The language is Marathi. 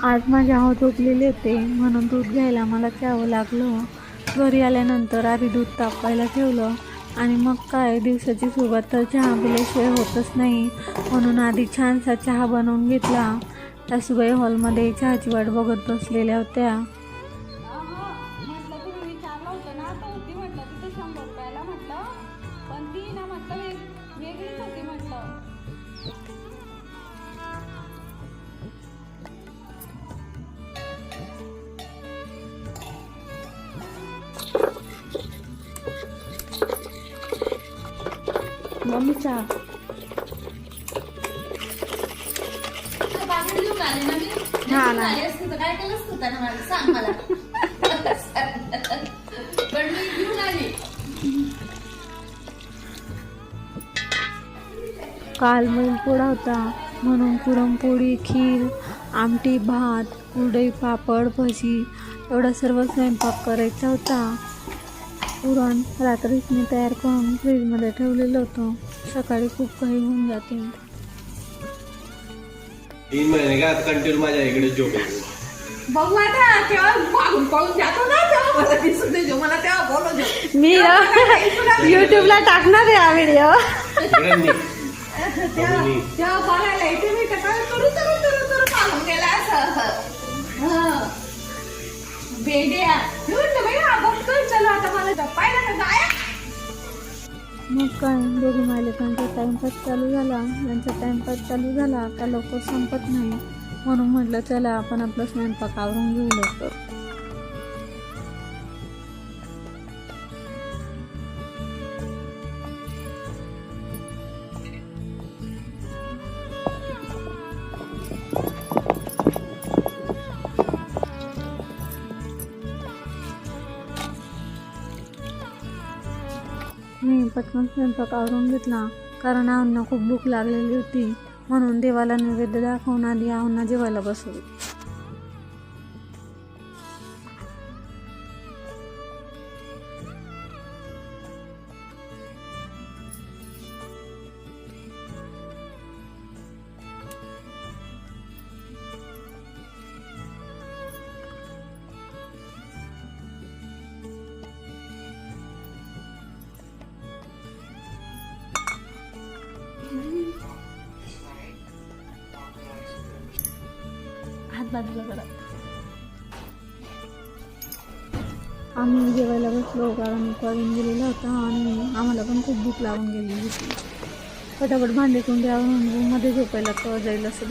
आज माझ्या हात झोपलेले होते म्हणून दूध घ्यायला मला यावं लागलं. घरी आल्यानंतर आधी दूध तापवायला ठेवलं आणि मग काय दिवसाची सुरुवात तर चहा पिल्याशिवाय होतच नाही, म्हणून आधी छानसा चहा बनवून घेतला. सासूबाई हॉलमध्ये चहाची वाट बघत बसलेल्या होत्या. मम्मी चहा हा ना काय केलं असतं त्यानं मला सांग मला. पण मी घेऊन आली. काल बैलपोळा होता म्हणून पुरणपोळी, खीर, आमटी, भात, कुरडई, पापड, भजी एवढा सर्व स्वयंपाक करायचा होता. पुरण रात्रीच मी तयार करून फ्रीजमध्ये ठेवलेलं होतं. सकाळी खूप काही होऊन जाते. 3 महिने का कंटिन्यू माझ्या इकडे झोप येते. बघू आता तेव्हा मागून पळून जातो ना, तेव्हा मला दिसून दे जो, मला तेव्हा बोलव. मी युट्यूबला टाकणार आहे हा व्हिडिओ. तेव्हा बघायला येते मी काय करू मागून गेला असं बेड्या म्हटलं बाई हा बघतोय, चला आता मला पाहिलं तर गाया. मग काय दोघी मालिकांचा टाइमपास चालू झाला. यांचा टाइमपास चालू झाला का लवकर संपत नाही, म्हणून म्हटलं चला आपण आपलं स्वयंपाक आवरून घेऊ लवकर. मी पटकन स्वयंपाक आवरून घेतला कारण आऊंना खूप भूक लागलेली होती, म्हणून देवाला नैवेद्य दाखवून आधी आऊंना जेवायला बसवली. हात बाजूला करा. आम्ही जेवायला बसलो कारण करून गेलेला होता आणि आम्हाला पण खूप भूक लागून गेलेली होती. फटाफट भांडे कुंडे आवरून रूममध्ये झोपायला जाईल असं